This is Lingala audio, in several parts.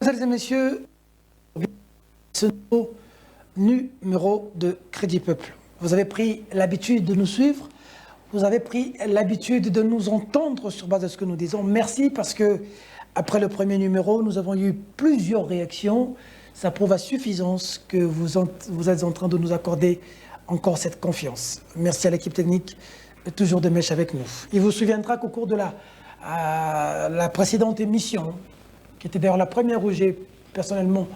Mesdames et messieurs, ce nouveau numéro de Crédit Peuple. Vous avez pris l'habitude de nous suivre, vous avez pris l'habitude de nous entendre sur base de ce que nous disons. Merci parce que après le premier numéro, nous avons eu plusieurs réactions. Ça prouve à suffisance que vous êtes en train de nous accorder encore cette confiance. Merci à l'équipe technique, toujours de mèche avec nous. Il vous souviendra qu'au cours de la précédente émission, qui était d'ailleurs la première où j'ai personnellement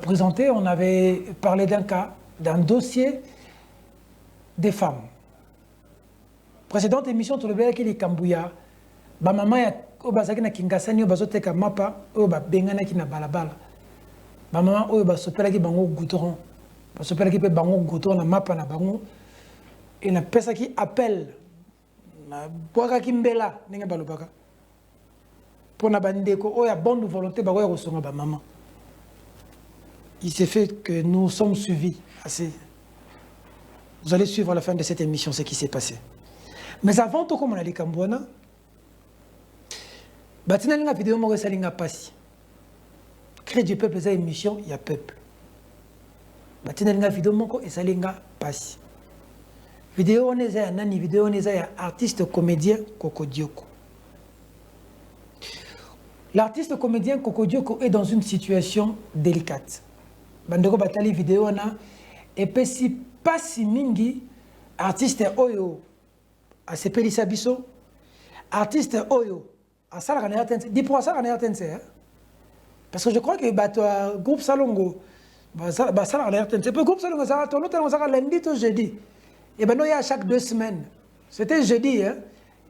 présenté, on avait parlé d'un cas, d'un dossier des femmes. Précédente émission, tout le monde qui est Kambouya, ba maman ya obazaki na Kingasani obazoteka mapa oba bengana ki na balabala. Ba maman oyo basopelaki bango goudron. Basopelaki pe bango goudron na mapa na bango. Et na pesa ki appel na boaka ki mbela ninga balobaka. Pour na bandeko oya bonne volonté ba oya kosonga ba maman. Il s'est fait que nous sommes suivis assez. Vous allez suivre à la fin de cette émission ce qui s'est passé. Mais avant tout comme on a dit Kambouana, batina linga vidéo moko salinga pasi. Crédit Peuple za émission ya peuple. Batina linga vidéo moko esalinga pasi. Vidéo on est nani vidéo on est ya artiste comédien Coco Dioko. L'artiste comédien Coco Dioko est dans une situation délicate. Bandeko batali vidéo na epesi pasi mingi artiste oyo a sepelisa biso artiste oyo a sala kana yatense di pour sala kana yatense parce que je crois que bato groupe Salongo ba sala kana yatense pe groupe Salongo ça to l'autre ça lundi to jeudi et ben non il y a chaque 2 semaines c'était jeudi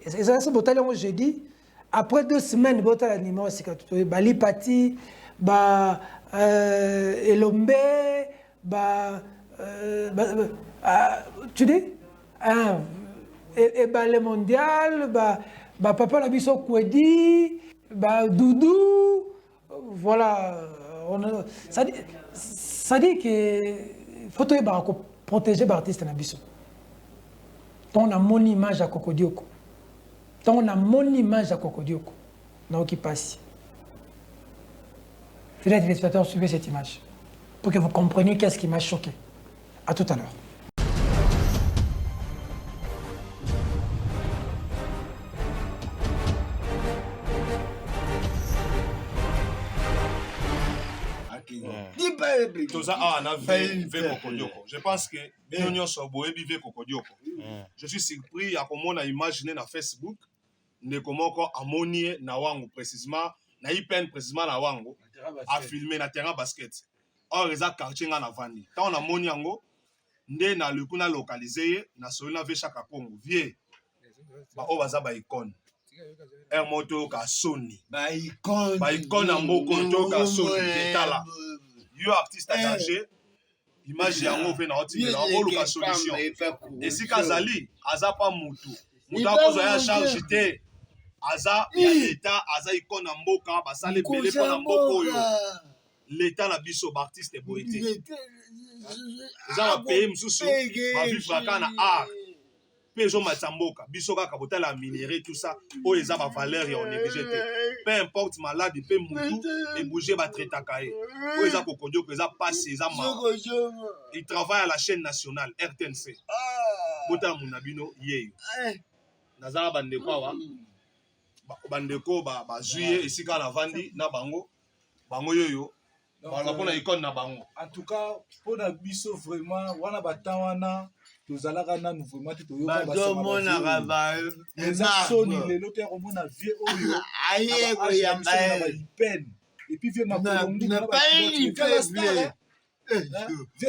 et ça se botali on jeudi après 2 semaines botali numéro c'est bali pati ba Elombe tu dis et le mondial papa la biso Kwedi Doudou voilà ça dit que faut protéger l'artiste na biso on a mon image à Coco Dioko on a mon image à Coco Dioko donc qui passe. Fidèles téléspectateurs, suivez cette image pour que vous compreniez qu'est-ce qui m'a choqué. À tout à l'heure. Je pense que je suis surpris à comment on a imaginé na Facebook ne comment amonier na wangu précisément na ipen précisément na wangu a filmer na terrain basket. Or les quartier nga na vandi. Quand on a moni yango nde na le kuna localisé na solina ve chaque Congo vie ba o baza ba icône. Un moto ka Sony. Ba icône na mboko to ka Sony etala. Yo artiste à danger. Image yango ve na otime na o loka solution. Et si kazali aza pa mutu. Mutu akozo ya charge te. Aza ya l'état aza icône na mboka basale belé pour na mboko yo. L'état na biso artiste boité. Za ba pays msusu ba vivre kana art. Pejo matamboka biso kaka botala minerai tout ça o eza ba valeur ya on négligé te. Peu importe malade pe mutu et bouger ba traitaka e. O eza Coco Dioko eza passé eza ma. Il travaille à la chaîne nationale RTNC. Botala munabino yeyo. Nazala bandeko wa bandeko ba juillet esika na vandi na bango yoyo balapona icône na bango. En tout cas pour na biso vraiment wana batawana tozalaka nanu vraiment te toyoka basoma ba Sony lelo te komona vie oyo aye ko yamba pen et puis vie makolongi na ba vie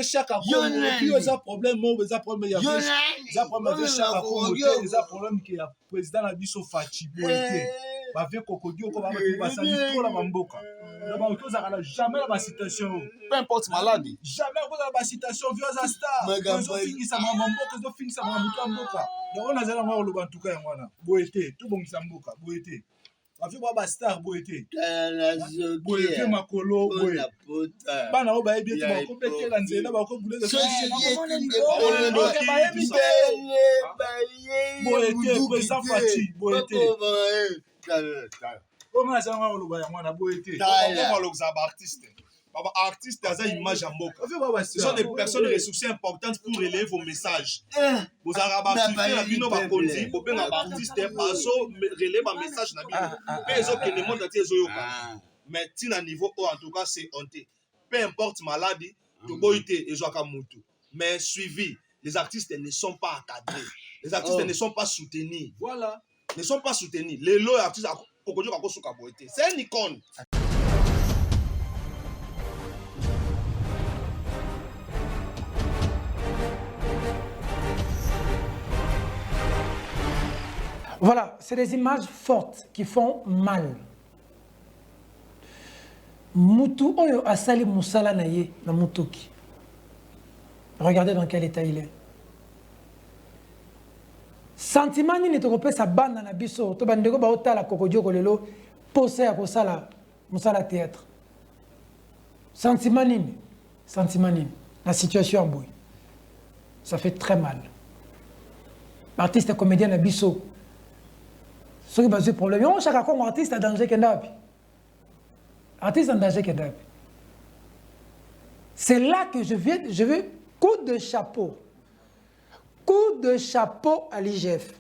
chaque Congo et puis ça problème ça problème ya ça problème vie chaque Congo ça problème que ya président na biso Fachi Boité ba vie Coco Dioko ba basali trop la mboka. Jamais la citation. Peu importe maladie. Jamais la citation vieux à star. Ils ont fini ça mambo, ils ont fini ça mambo mboka. Donc on a zala ngwa loba ntuka ya ngwana. Boete, tout bon samboka, boete. Ba fi ba star boete. Boete makolo boete. Bana o ba ebi ba ko pete la nzela ba ko bule de boete, président Fachi boete. On a ça, on a beauté. On va artiste. Artiste, c'est une image en moque. Ce sont des personnes ressourcées importantes pour relayer vos messages. Vous avez remarqué la vie, va conduire, vous avez un artiste, parce que relayer vos messages. Mais si à niveau en tout cas, c'est honté. Peu importe maladie, tout boité et Joakamutu. Mais suivi, les artistes ne sont pas encadrés. Les artistes ne sont pas soutenus. Voilà. Ne sont pas soutenus. Les lots artistes, c'est un icône. Voilà, c'est des images fortes qui font mal. Mutu oyo asali musala na ye na mutuki. Regardez dans quel état il est. Sentiment nini tokope sa banda na biso to bandeko ba otala kokodio kolelo pose ya kosala musala théâtre. Sentiment nini la situation en boui. Ça fait très mal. Artiste comédien na biso. Ce qui est problème, on chaque artiste a danger kendapi. Artiste en danger kendapi. C'est là que je veux coup de chapeau. Coup de chapeau à l'IGF.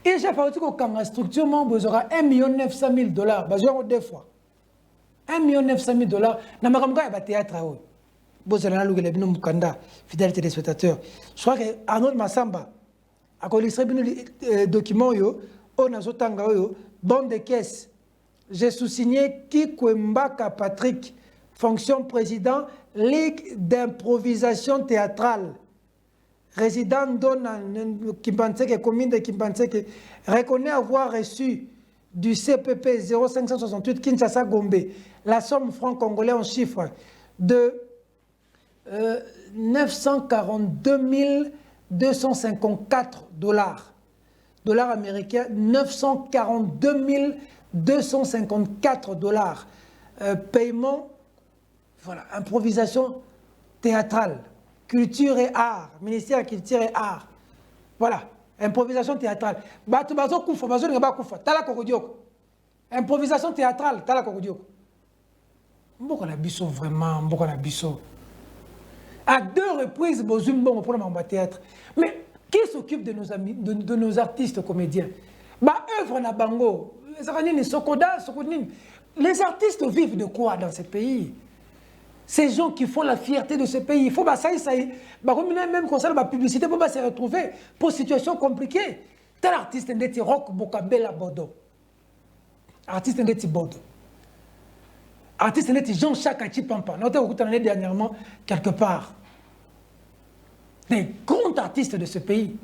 IGF a dit que la structure membre aura 1 900 000 $. Besoin deux fois. 1 900 000 $. Na makamka ya théâtre a bozala na lugela bino mukanda fidèle téléspectateur. Je crois que Arnaud Massamba a illustré les documents on a zotanga bon de caisse. J'ai sous-signé Kikwembaka Patrick, fonction président, Ligue d'improvisation théâtrale. Résident de Kimbanseke, commune de Kimbanseke, reconnaît avoir reçu du CPP 0568 Kinshasa Gombe la somme franc congolais en chiffre de 942 254 $. Dollars américains, 942 254 $. Paiement, voilà, improvisation théâtrale, culture et art, ministère de la culture et art. Voilà, improvisation théâtrale. Improvisation théâtrale, tala kokodioko. Mboko na biso vraiment, mboko na biso. À 2 reprises, Bozum bon pour le théâtre. Mais qui s'occupe de nos amis, de nos artistes comédiens? Bah œuvre na bango. Les artistes vivent de quoi dans ce pays? Ces gens qui font la fierté de ce pays. Il faut bah ça même comme ça la publicité pour se retrouver pour situation compliquée. Tel artiste ndeti rock bokabela bodo. Artiste ndeti bodo. Artiste ndeti Jean-Jacques Achipampa. Nous avons écouté dernièrement quelque part. Des grands artistes de ce pays.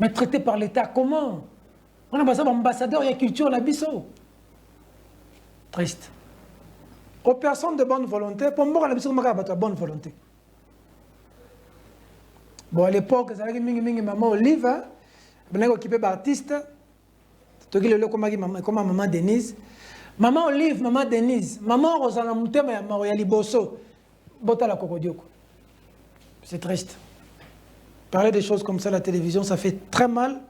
Mais traités par l'État comment? On a besoin d'ambassadeurs et de culture la biso. Triste. Aux personnes de bonne volonté, pour moi, la biso de bonne volonté. Bon, à l'époque, ça avait mingi maman Olive, on a occupé d'artistes. Toki le comme maman Denise. Maman Olive, maman Denise, maman Rosana Moutema ya Liboso. Bota la kokodioko. C'est triste. Parler des choses comme ça à la télévision, ça fait très mal.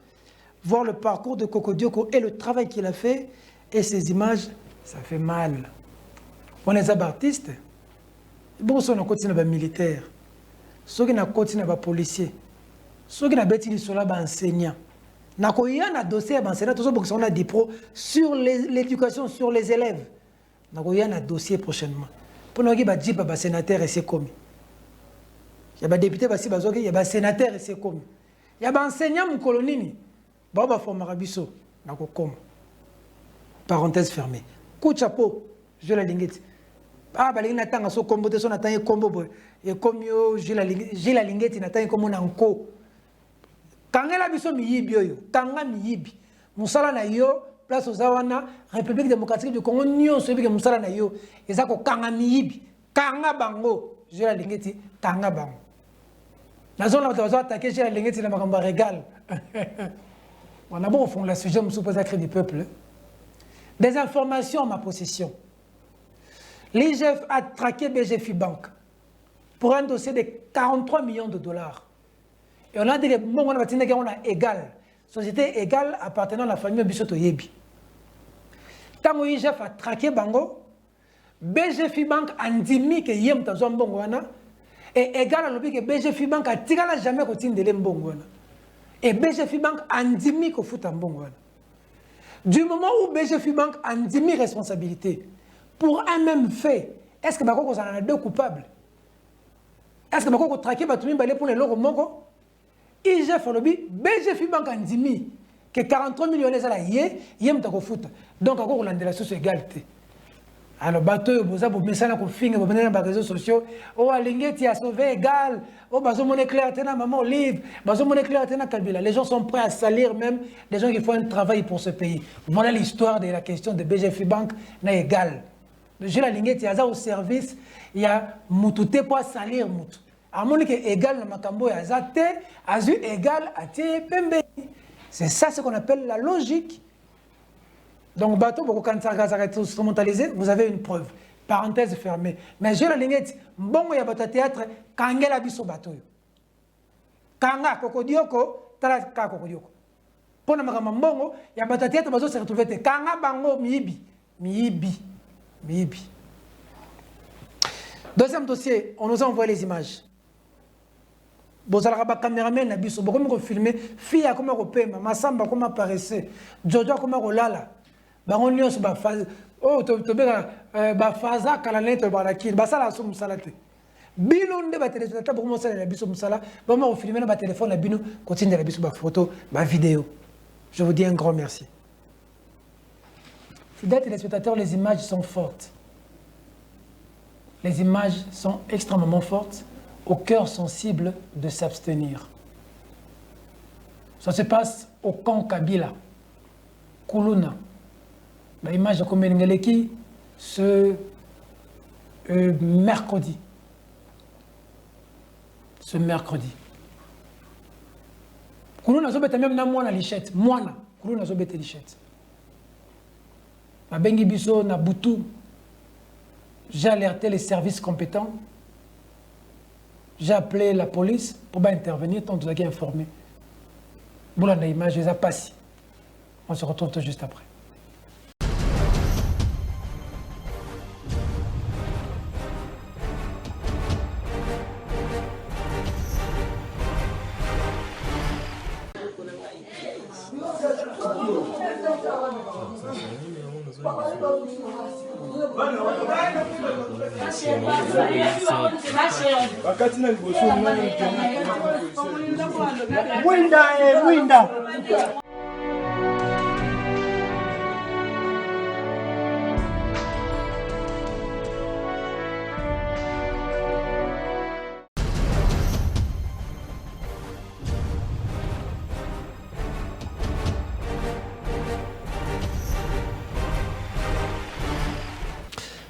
Voir le parcours de Kokodioko et le travail qu'il a fait et ces images, ça fait mal. On est artistes. Bon, on a continué à militaire. Ceux qui ont continué à policier. Ceux qui ont été enseignants. On a un dossier d'enseignants, on a des pros sur l'éducation, sur les élèves. On a un dossier prochainement. Pour nous, il y a des sénateurs et c'est commis. Il y a des députés, il y a des sénateurs et c'est commis. Il y a des enseignants en colonie. Baba Fomarabiso, parenthèse fermée. Coup de chapeau, je la linguette. Ah, bah, il n'attend son combo de son atteint combo. Et comme yo, j'ai la linguette, il attend comme on a un co. Quand elle a vu son miyibi, quand elle miyibi, Moussala na yo, place aux Awana, République démocratique du Congo, Nyon, celui que Moussala na yo, et ça, quand elle miyibi, Kanga bango, j'ai la linguette, Kanga bango. La zone où on va attaquer, j'ai la linguette, la maramba régale. On a beau au fond le sujet, je me suppose à créer du peuple. Des informations à ma possession. L'IGF a traqué BGFI Bank pour un dossier de 43 millions de $. Et on a dit que on a égal. Société égale appartenant à la famille Bissoto Yebi. tango IGF a traqué bango BGF Bank andimi que yem tazo mbongo wana et égal à l'objet que BGF Bank a tigala jamais kotindele mbongo wana et BGF Bank andimi ko futa mbongo wana. Du moment où BGF Bank andimi responsabilité pour un même fait, est-ce que bako kozana deux coupables? Est-ce que bako ko traquer batumi balé pour les loko moko? IGF lobby BGF Bank andimi que 43 millions les ala yem ta ko futa. Donc ako kolandela sur égalité. Alors, bateau, vous avez mis ça dans les réseaux sociaux. Oh, Alingeti a sauvé égal. Oh, bazo mon éclair, tena maman livre. Bazo mon éclair, tena Kabila. Les gens sont prêts à salir même des gens qui font un travail pour ce pays. Voilà l'histoire de la question de BGF Bank n'a égal. Je la Lingeti a au service, il y a moutouté pour salir moutou. À mon égal na makambo ya zate, azu égal à tie pembe. C'est ça ce qu'on appelle la logique. Donc, bateau, quand ça est instrumentalisé, vous avez une preuve. Parenthèse fermée. Mais je la ligne, bon, il y a un théâtre, quand il y a un bateau. Quand il y a un kokodioko, il y a un kokodioko. Pour le moment, il y a un théâtre, il se retrouve. Quand il y a un miibi. Deuxième dossier, on nous a envoyé les images. Vous avez un caméraman, vous avez filmé, fille a comment repérer, Massamba comment apparaissait, Jojo comment lala. Baron nyonso ba phase oh to bela ba faza kala neto barakini basala so musala te bino nde ba téléspectateur beaucoup mosala na biso musala ba ma filmer na ba téléphone na bino continue na biso ba photo ba vidéo. Je vous dis un grand merci. Fidèles téléspectateurs, les images sont fortes. Les images sont extrêmement fortes, au cœur sensible de s'abstenir. Ça se passe au camp Kabila, Kuluna. L'image de Komengeleki ce mercredi. Ce mercredi. Kuluna zobeta même na mwana lichette. Mwana. Kuluna zobeta lichette. Ma bengi biso na butu. J'ai alerté les services compétents. J'ai appelé la police pour intervenir tant que vous avez informé. Boula na image, les a passé. On se retrouve tout juste après. Winda.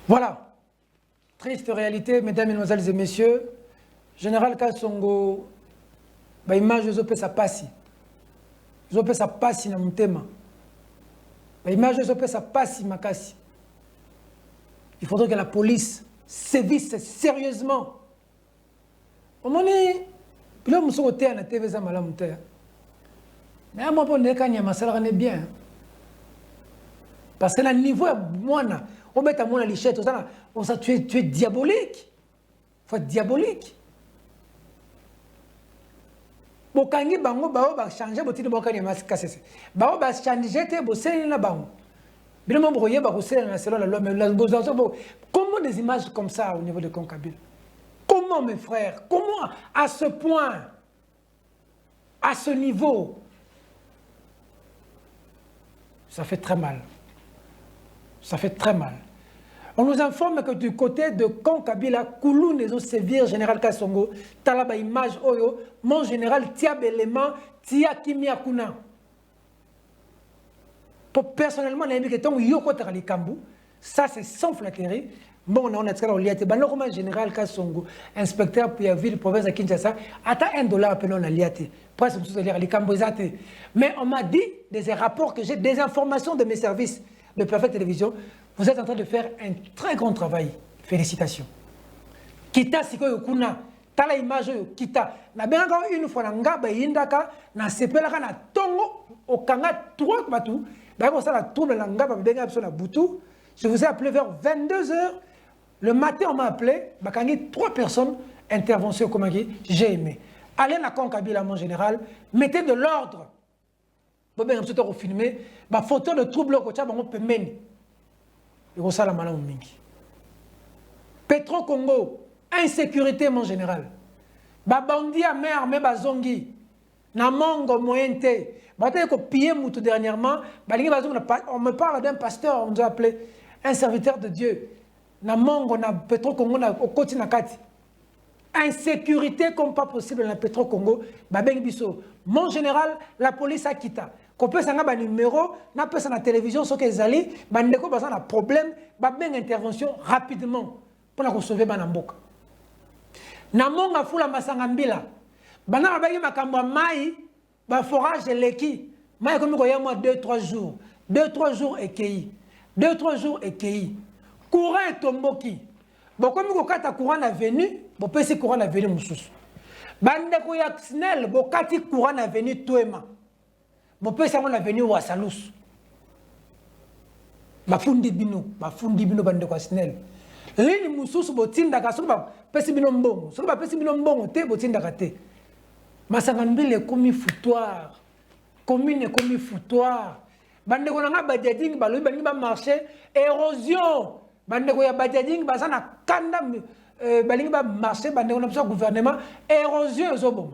Voilà, triste réalité, mesdames, mesdemoiselles et messieurs. Général Kassongo, bah image zope sa passi. Zope sa passi na mutema. Bah image zope sa passi makasi. Il faudrait que la police sévisse sérieusement. Au moment où l'homme se retient à la TV za malamu te. Mais à moi pour ne kanya masala ne bien. Parce que le niveau est moana. On met à mon lichette, tu es diabolique. Il faut être diabolique. Bon, quand il va changer, il va changer, comment des images comme ça au niveau de Concabile? Comment, mes frères? Comment, à ce point, à ce niveau? Ça fait très mal. Ça fait très mal. On nous informe que du côté de Concabila, Koulou Nezo Sévir, général Kassongo, Talaba image Oyo, mon général Tia Belema, Tia Kimia Kuna. Pour personnellement, ça c'est sans flatterie. Bon, on a dit que le général Kassongo, inspecteur pour la ville, province de Kinshasa, atteint $1 à peine on a liaté. Presque tout à les Cambozate. Mais on m'a dit, des rapports que j'ai, des informations de mes services de Perfect Télévision, vous êtes en train de faire un très grand travail. Félicitations. Kita siko yokuna, tala image yo kita. Na benga une fois na ngaba yindaka na sepelaka na tongo okanga 3 batu D'abord, ça, la trouble, je vous ai appelé vers 22 h. Le matin, on m'a appelé. Quand il y a 3 personnes, intervention, comme j'ai aimé. Allez à Konkabila, mon général, mettez de l'ordre. Vous pouvez filmer, ma photo de trouble, on peut mener. Et ça, la malade, Petro Congo, insécurité, mon général. Babandi a mère, mais bazongi. Na mongo moyente. Bataille ko pillé moutou dernièrement. On me parle d'un pasteur, on nous a appelé un serviteur de Dieu. Na mongo na Petro Congo na okoti na kati. Insécurité comme pas possible dans le Petro Congo. Babeng biso. Mon général, la police a quitté. Qu'on peut s'en avoir numéro, n'a pas la télévision, ce qu'ils allaient, bandeko bazan a problème, babeng intervention rapidement pour la sauver banamboka. Namonga fula masangambila. Bana bagi makambo mai, ba forage leki. Mai comme ko yamo 2-3 jours. 2-3 jours ekei. 2-3 jours ekei. Courant tomboki. Bon comme ko kata courant na venu, bo pesi courant na venu mususu. Bande ko ya snel bo kati courant na venu toema. Bo pesi on na venu wasalus. Bafundi bino bande ko snel. Lini mususu botinda ka soba pesi bino mbongo. Soba pesi bino mbongo te botinda ka te. Masangambile komi foutoir. Commune komi foutoir. Bande ko nga badjading balobi bani ba marché érosion. Bande ko ya badjading basana kanda balingi ba marché bande ko na gouvernement érosion ezobom.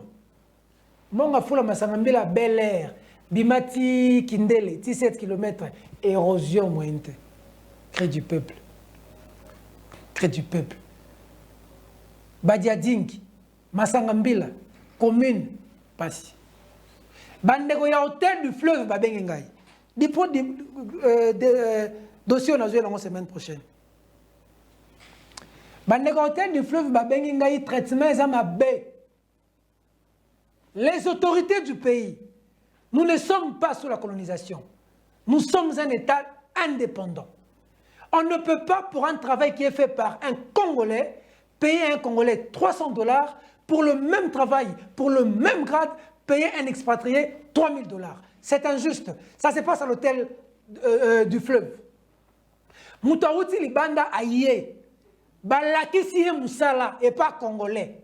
Monga fula masangambila Bel Air. Bimati Kindele 17 km érosion moyenne. Cri du peuple. Du peuple. Badiading, Masangambila, commune, Passi. Bandeko ya hôtel du fleuve Babengengai. Dossier on a joué la semaine prochaine. Bandeko hôtel du fleuve Babengengai, traitement Zamabe. Les autorités du pays, nous ne sommes pas sous la colonisation. Nous sommes un État indépendant. On ne peut pas, pour un travail qui est fait par un Congolais, payer un Congolais 300 $ pour le même travail, pour le même grade, payer un expatrié 3000 $. C'est injuste. Ça se passe à l'hôtel du fleuve. Moutaouti Libanda Aïe, Balakisi Moussala et pas Congolais.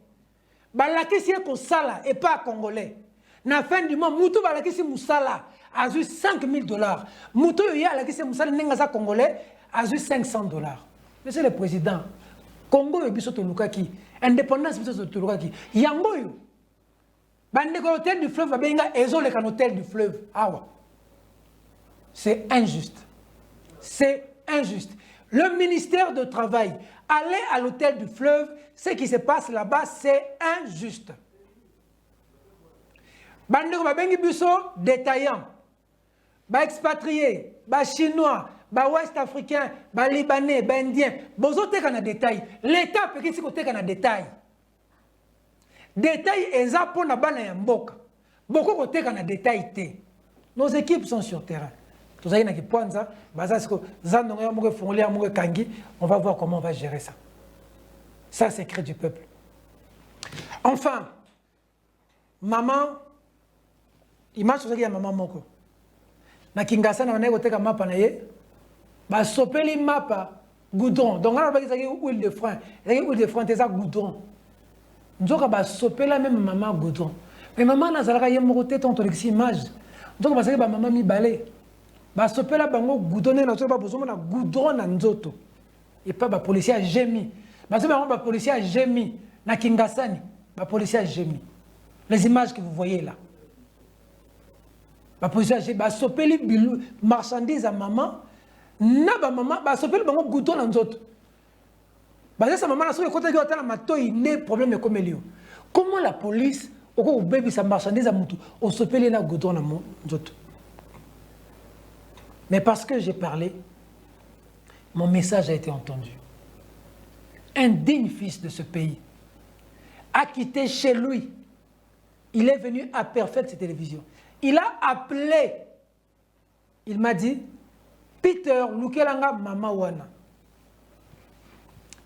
Balakisi Kosala et pas Congolais. Na fin du mois, Moutou Balakisi Moussala a eu 5000 $. Moutou Yoya Balakisi Moussala Nengaza Congolais a eu 500 $. Monsieur le Président, Congo et Bissot Lukaki, indépendance Bissot Lukaki, Yangoyo, Bandeko hôtel du fleuve, Babenga, Ezo le hôtel du fleuve. Awa. C'est injuste. C'est injuste. Le ministère du Travail, aller à l'hôtel du fleuve, ce qui se passe là-bas, c'est injuste. Bandeko Babengi Bissot, détaillant, expatrié, chinois, Ouest africain, libanais, indien, bozo te kana détail. L'État peut qu'il côté kana détail. Détail est pour na bana ya mboka. Beaucoup côté kana détail te. Nos équipes sont sur terrain. Tout ça y na ki panza, bazasko zandonga ya moko fongoli ya moko kangi, on va voir comment on va gérer ça. Ça c'est cri du peuple. Enfin, maman, image sur ça ya maman moko. Na Kinshasa na wana côté ka mapa na ye. Bah sopeli mapa goudron donc on a pas huile de frein huile de frein c'est ça goudron donc bah sopela même maman goudron mais maman na zalaka yemo tête on tolexi image donc bah ça bah maman mi balé bah sopela bango goudron na so ba besoin na goudron na nzoto et pas bah policier a gémi bah c'est bah policier a gémi na Kingasani bah policier a gémi les images que vous voyez là bah policier a gémi bah sopeli marchandise à maman na ba maman ba sopeli bango gouton na nzoto ba sa maman na so ko tagi otala matoi ne problème comme elio. Comment la police au bébé sa marchandise à mutu au sopeli na gouton na nzoto. Mais parce que j'ai parlé, mon message a été entendu. Un digne fils de ce pays a quitté chez lui. Il est venu à Perfect cette télévision. Il a appelé. Il m'a dit Peter, Lukelanga, Mama Wana.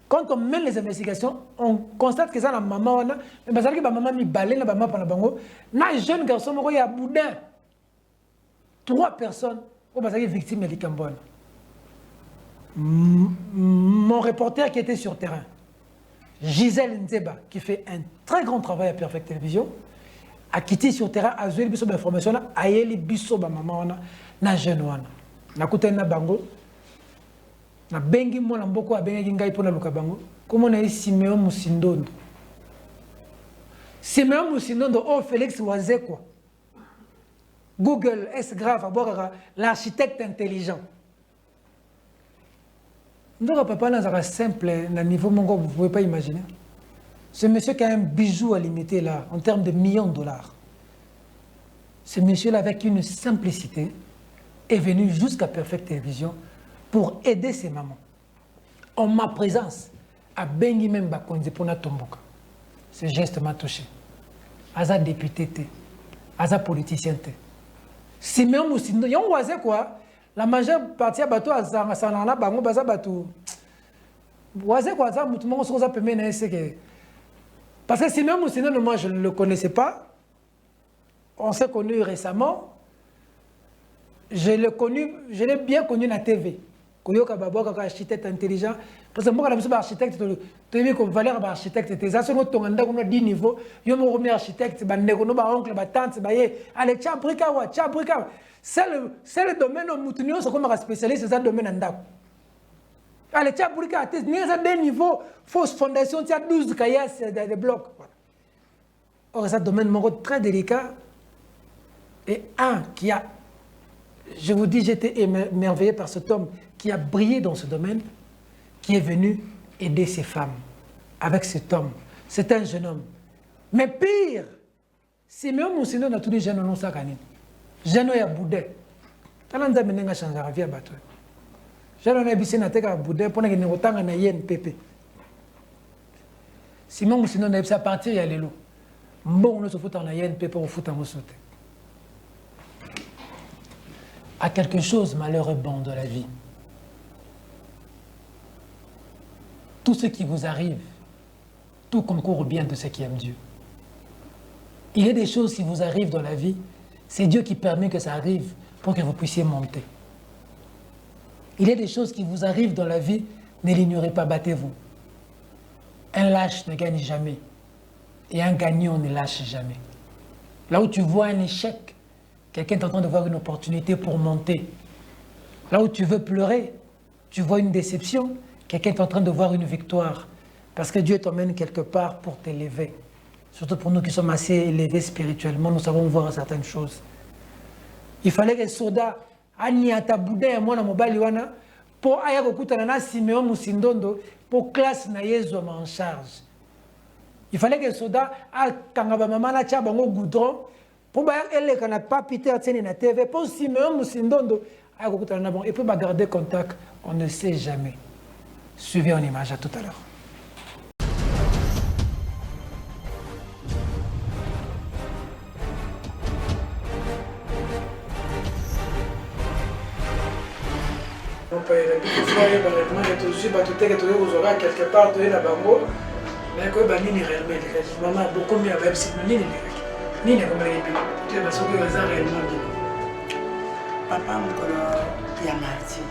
Quand on mène les investigations, on constate que ça, la Mama Wana, mais parce que la maman mi balé, na jeune garçon, il y a boudin. 3 personnes vous êtes victime de l'Ikambon. Mon reporter qui était sur terrain, Gisèle Nzeba, qui fait un très grand travail à Perfect Télévision, a quitté sur terrain, a joué les informations, a eu les biso ba maman na jeune wana. Na kuta na bango. Na bengi mwana mboko a bengi ngai pona luka bango. Comment on a eu Siméon Musindondo. Siméon Musindondo, oh Félix Oazé quoi. Google, est-ce grave à voir l'architecte intelligent. Nous, papa, n'a simple, à niveau mongo, vous ne pouvez pas imaginer. Ce monsieur qui a un bijou à limiter là, en termes de millions de dollars. Ce monsieur-là, avec une simplicité, est venu jusqu'à Perfect Télévision pour aider ses mamans. En ma présence, à Bengi même Bakonzi Pona Tomboka. Ce geste m'a touché. Aza député, Aza politicien. Si même aussi, on voit quoi? La majeure partie à bateau à Sanana, Bango, Baza Batou. Voisé quoi, ça, on se que. Parce que si même aussi, moi je ne le connaissais pas, on s'est connu récemment. Je l'ai bien connu dans la TV. Koyoka Baboka, architecte intelligent. Parce que moi, je suis architecte, tu as vu comme valeur architecte, tu as vu qu'on a 10 niveaux, je suis un architecte, mon oncle, ma tante, allez, tiens, brikawa. C'est le domaine où nous sommes spécialistes, c'est le domaine en allez, tiens, brikawa, tu as 2 niveaux, fausse fondation, tu as 12 caillasses de blocs. Or, c'est un domaine très délicat. Et un qui a, je vous dis, j'étais émerveillé par cet homme qui a brillé dans ce domaine, qui est venu aider ces femmes avec cet homme. C'est un jeune homme. Mais pire, c'est même si nous avons tous les jeunes non saganés. Jeunes à Bouddha. Talent d'amener à changer la vie à bateau. Jeunes à bisser na teka Bouddha pour que nous autant na yen pépé. Si même si nous avons ça partir il y a les lots. Bon nous se fout en yen pépé on fout en sauter. À quelque chose malheureux bon de la vie. Tout ce qui vous arrive, tout concourt au bien de ceux qui aiment Dieu. Il y a des choses qui vous arrivent dans la vie, c'est Dieu qui permet que ça arrive pour que vous puissiez monter. Il y a des choses qui vous arrivent dans la vie, ne l'ignorez pas, battez-vous. Un lâche ne gagne jamais. Et un gagnant ne lâche jamais. Là où tu vois un échec, quelqu'un est en train de voir une opportunité pour monter. Là où tu veux pleurer, tu vois une déception, quelqu'un est en train de voir une victoire. Parce que Dieu t'emmène quelque part pour t'élever. Surtout pour nous qui sommes assez élevés spirituellement, nous savons voir certaines choses. Il fallait que Soda, Aniata Bouddha et moi, pour aya kokutana na Siméon Musindondo, pour classe na Yezu en charge. Il fallait que Soda, Kangaba Mama na Tchabango Goudron, pour elle qu'on n'a pas Peter Tieni na TV, pour Siméon Musindondo, aya kokutana na bon, et pour garder contact, on ne sait jamais. Suivez en image, à tout à l'heure. Quelque part de la bango, mais que banini réellement, maman beaucoup mieux avec ce nini nini comme les bébés. Tu es parce que les arts réellement. Papa mukolo ya marti.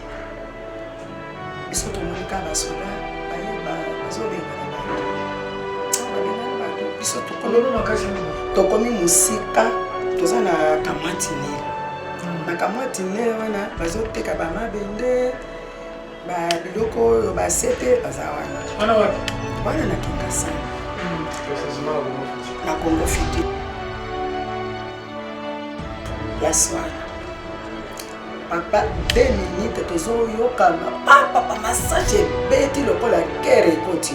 Biso to mulika basoda, bayeba bazobenga na bantu. Babenga na bantu. Biso to kololo makasi to komi musika toza na kamatine. Na kamatine wana bazoteka ba mabende. Ba biloko ba sete bazawana. Wana wapi? Wana na Kinshasa. Na Congo Fiti. La soirée. Papa 2 minutes tozo yokama. Papa massage beti le pour la guerre ekoti.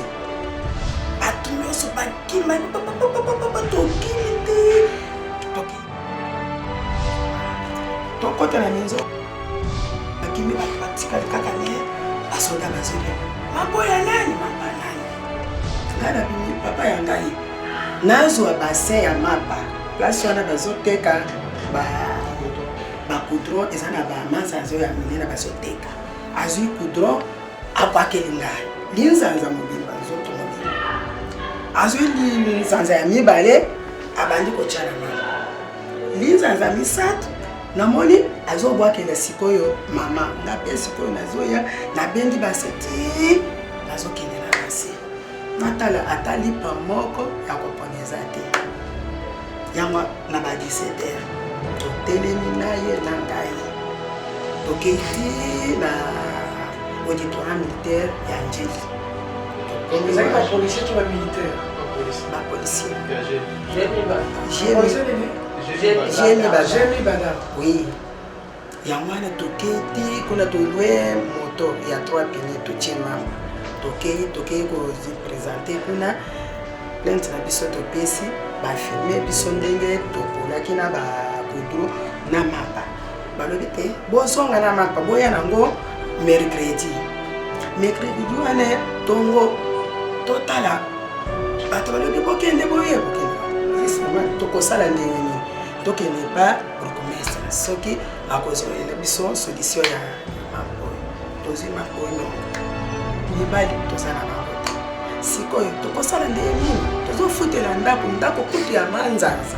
Atunyo so bakima papa tokindi. Toki. Tokota na minzo. Bakimi batika kakane. Asoda bazole. Maboya nani mapa nani? Ngana bimi papa yangai. Nazo abase ya mapa. Place wana bazoteka ba coudron ezana ba manzazo ya minena bazoteka. Azui coudron apakelinga. Linzanza mobili bazoto mobili. Azui linzanza ya mibale abandi ko chana mama. Linzanza misatu namoni azobwakela sikoyo mama nga mpe sikoyo nazoya nabendi baseti nazokendela na se natala ata lipa moko ya kopona te yango na ba 17h totelemi na ye na ngai tokei ti na auditoire militaire ya Njeli. Vous avez pas policier ou pas militaire? Pas policier. Jémi Bada. Oui. Yango wana tokei ti kuna tolue moto ya 3 pine totiema tokei kozipresente kuna plainte na biso topesi bafirme biso ndenge topolaki na bakudru na mapa balobi te bozonga na mapa boya nango mercredi wana tongo totala bato balobi bokende boye bokende tokosala ndenge nini tokende pa burgomestre soki akozoyela biso solution ya maboyo tozwi maboyo mibali toza na bango te sikoyo tokosala ndenge nini tozofutela ndako kutu ya manzanza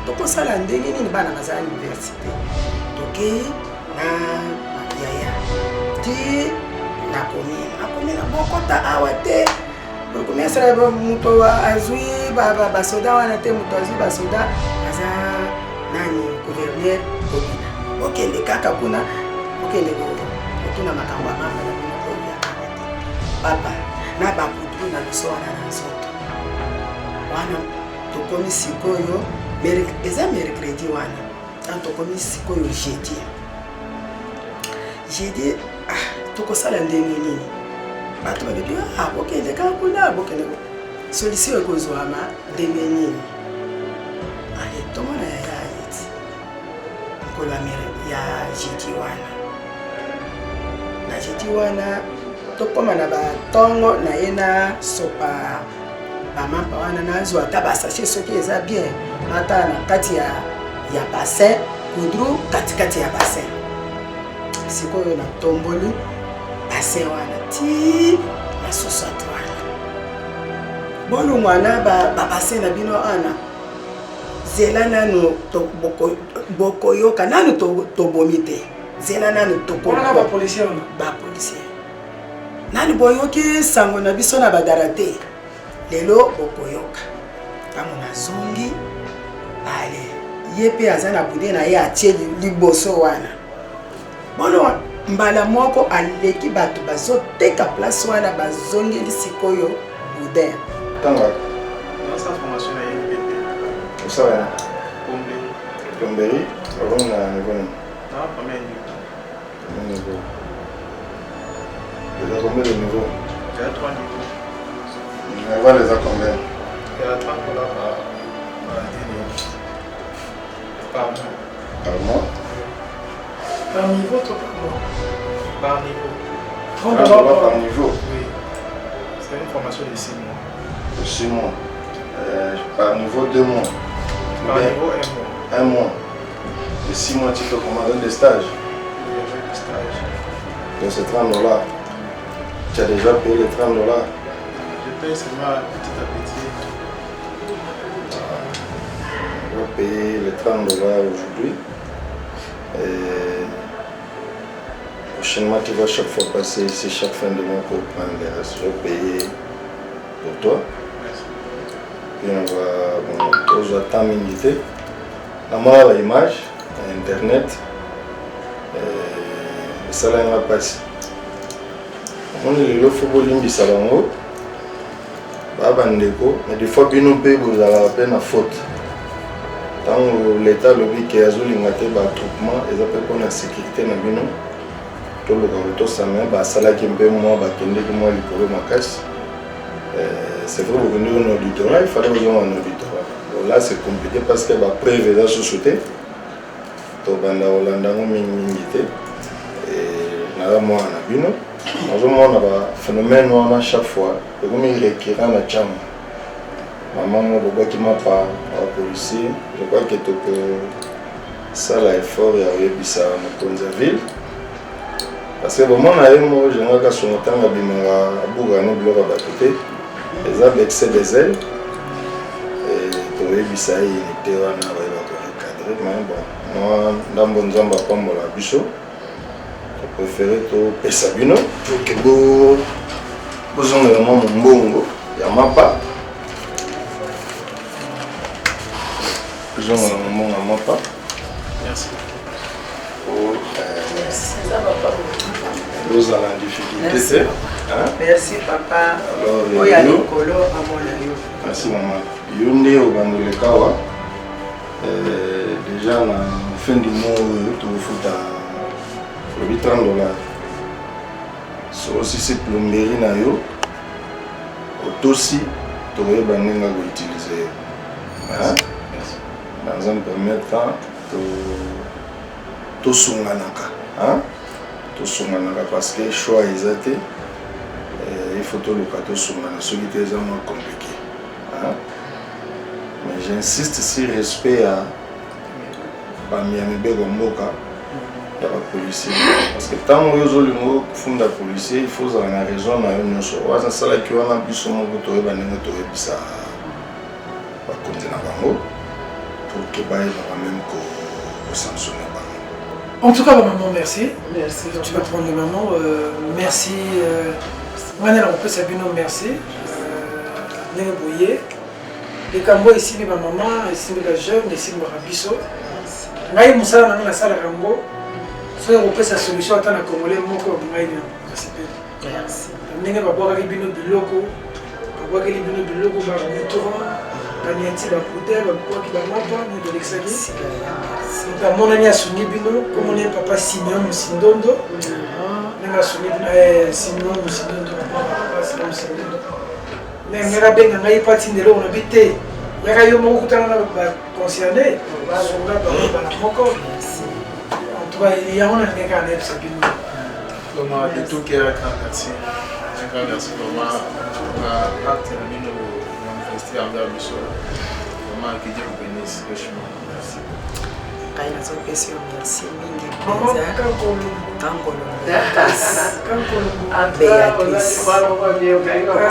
tokosala ndenge nini bana baza ya université tokei na yaya ti nakomi na bokota awa te burgomestre moto azwi basoda wana te moto azwi basoda aza nani gouverneur kobina okende kaka kuna okende kotuna makambo ya mama na bino oyo yakanga te papa na bakutu na biso wana na nzoto wana tokomi sikoyo eza mercredi wana tan tokomi sikoyo jeudi tokosala ndenge nini bato balobi bokende kaka kuna bokende solution ekozwama ndenge nini ale tomona yaya ayeti mokolo ya jeudi wana na jeudi wana tokoma na batongo na ye na sopa bamapa wana nazwa ata basache soki eza bien ata na kati ya bassin kudru katikati ya bassin sikoyo na tomboli bassin wana ti na sosate wana bolungwana babassin na bino ana zela nanu bokoyoka nanu tobomi te zela nanu tokoyoka bapolisier nani boyoki sango na biso na badara te lelo bokoyoka ntango nazongi ale ye mpe aza na bude na ye atie liboso wana bono mbala moko aleki bato bazoteka place wana bazongeli sikoyo boudin tanga Sa formation à INPP. ça va Plomberie. plomberie on a niveau Non, premier niveau. les a combien de niveaux Il y a 3 niveaux. on va les a combien Il y a 30 $ par mois. par mois Par niveau, toi, par mois. Par niveau. 30 $30 $ par niveau Oui. C'est une formation de 6 mois. 6 mois par niveau 2 mois Par bien, niveau 1 mois. 1 mois et 6 mois tu peux commander des stages Il y avait des stages. donc c'est $30 tu as déjà payé les $30 Je paye seulement petit à petit. on va payer les $30 aujourd'hui et prochainement tu vas chaque fois passer ici chaque fin de mois pour prendre les restes. Je vais payer pour toi. Merci. Puis on va tous attendre minute. On a l'image, internet, ça là on va passer. On est le football limbi salongo. Babandeko, mais des fois bien on peut vous avoir à peine à faute. Tant l'État le dit qu'il y a un attroupement, ils appellent qu'on a sécurité dans bino. Tout le temps ça même, bah ça là qui me paye moi, bah qui me dit que moi il pourrait ma casse. C'est vrai que nous avons un auditorat, il fallait avoir un auditorat. Bon, là c'est compliqué parce que va prévu la société. To banda Hollanda ngomingité et na moi na bino. Nous avons un phénomène à chaque fois, comme il récurrent la chambre. Maman m'a qui m'a pas policier. Je crois que tu peux ça l'effort et à ça dans ville. Parce que moment là moi j'aimerais que son temps à bimara bourgane bloc à côté. Les arbres excès des ailes et tu as ça il était on a recadré. rencontrer, mais bon, moi, ndambo nzamba pambola biso, j'ai préféré to Pesabino, pour que vous en ayez mon bongo, Yamapa. Vous en ayez mon Yamapa. Merci. Vous allez en difficulté. Merci papa. Alors, merci maman. Yunde au Bandolekawa. Déjà, la fin du mois, tu vas faire $30. C'est aussi cette plomberie, aussi, tu vas utiliser. Dans un premier temps, tu vas parce que le choix est été. Il faut tout le cas de ce qui est moins compliqué. Mais j'insiste sur le respect à Bamiami Begomboka, il y a pas policier. Parce que tant que vous avez un policier, il faut avoir une raison. Vous avez un salaire qui est un peu plus pour que vous ayez même sanctionner. En tout cas, maman, merci. Merci. Tu vas prendre le maman. Merci. Maintenant, on peut s'abonner. Merci. Négoyé. Les Cambo ici, ma maman, ici, la jeune, ici, ma rabisso. Naï Moussa, dans la salle à Cambo. Si on peut sa solution, attends la Congolais, mon corps, merci. Négo va boire les bino du loco. Va boire les bino du loco, va Baniati va poudre, va boire qui va mapa, nous de l'exagérer. Mon ami a sonné bino, comme on est papa Simeon Musindondo. On a sonné Simeon Musindondo, papa Simeon Musindondo. Mais on a bien un parti de l'eau, on habite. Il y a eu un moment où on a concerné. On a encore. En tout cas, il y a un an qui a été Thomas, de tout cœur, merci. Un grand merci, Thomas. On a acte manifesté envers Bissot. Thomas, que Dieu vous bénisse richement. Merci. Merci mingi Maman,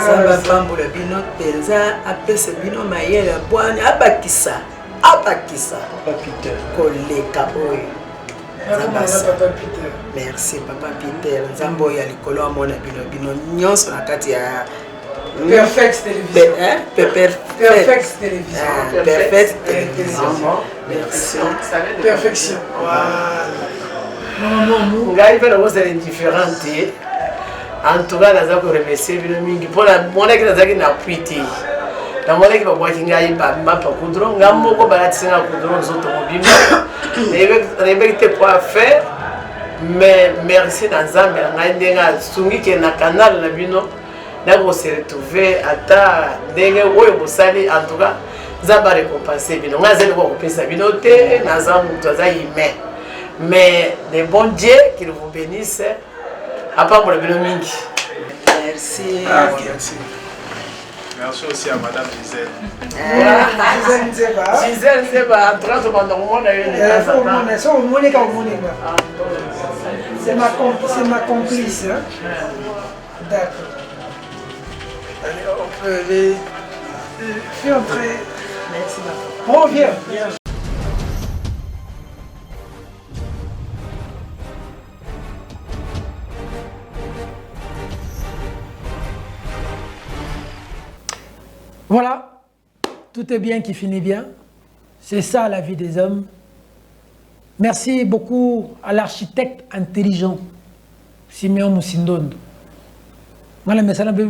Zamba pambola bino penza apesa bino mayele bwana abakisa koleka oyo. Merci papa Peter nzambo ya likolo amona bino nyonso na kati ya Perfect télévision. Perfect télévision. Perfect télévision. Merci. Perfection. Maman, ngai pe na c'est indifférente. En tout cas, naza ko remercier bino mingi pona mona ki nazaki na puiti. Na mona ki babwa ki ngai ba mapa kudro ngambo ko balati singa kudro zoto mobimba. N'avait pas faire, mais merci dans Zambie. Sungi qui est na canal na bino, na go se retrouver ata ndenge oyo bosali en tout cas zaba récompenser bino. Nga zeli ko pesa bino te na zambu toza yime. Mais le bon Dieu qu'il vous bénisse. Apa pour le bino mingi. Merci. Merci. Merci aussi à Madame Gisèle. Gisèle, c'est pas en train de c'est ma complice. D'accord. Allez, on peut aller. Fais entrer. Merci. On revient. Voilà, tout est bien qui finit bien. C'est ça la vie des hommes. Merci beaucoup à l'architecte intelligent, Simeon Musindondo. Je suis un peu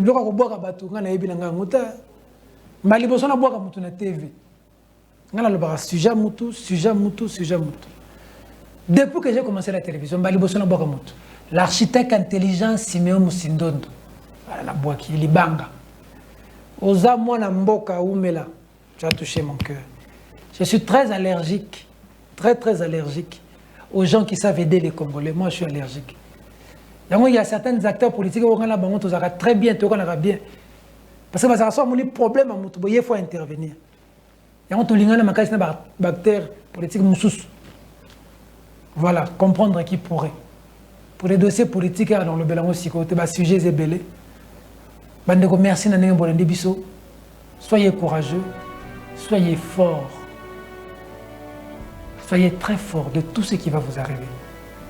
plus sujet. Depuis que j'ai commencé la télévision, l'architecte intelligent Simeon Musindondo. Il est banga. Oza mwana mboka umela, tu as touché mon cœur. Je suis très allergique, très allergique aux gens qui savent aider les Congolais. Moi, je suis allergique. Il y a certains acteurs politiques qui ont très bien, bien. Parce que ça a un problème, il faut intervenir. Il y a des bactères politiques. Voilà, comprendre qui pourrait. Pour les dossiers politiques, dans le Bélango, les sujets ébélés. Merci, soyez courageux, soyez forts. Soyez très fort de tout ce qui va vous arriver.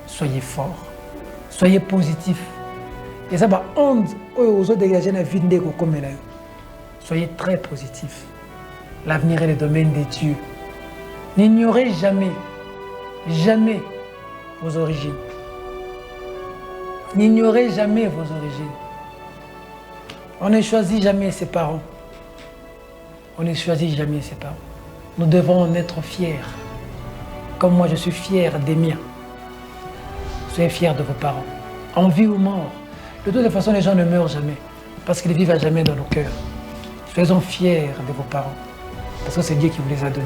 Soyez fort. Soyez positif. Et ça va honte aux autres dégager la vie de comme elle. Soyez très positif. L'avenir est le domaine des dieux. N'ignorez jamais, jamais vos origines. N'ignorez jamais vos origines. On ne choisit jamais ses parents. On ne choisit jamais ses parents. Nous devons en être fiers. Comme moi, je suis fier des miens. Soyez fiers de vos parents. En vie ou mort. De toute façon, les gens ne meurent jamais. Parce qu'ils vivent à jamais dans nos cœurs. Soyez fiers de vos parents. Parce que c'est Dieu qui vous les a donnés.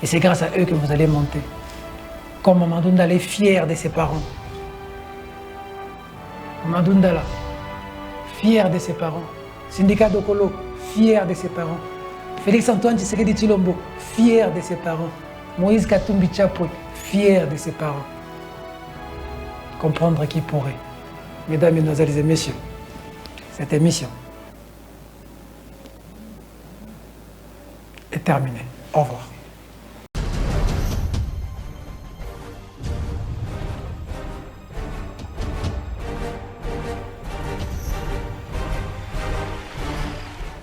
Et c'est grâce à eux que vous allez monter. Comme Mamadou Ndala est fier de ses parents. Mamadou Ndala, fier de ses parents. Syndicat Dokolo, fier de ses parents. Félix Antoine Tshisekedi Tshilombo, fier de ses parents. Moïse Katumbi Tchapwe, fier de ses parents. Comprendre qui pourrait. Mesdames, Mesdemoiselles et Messieurs, cette émission est terminée. Au revoir.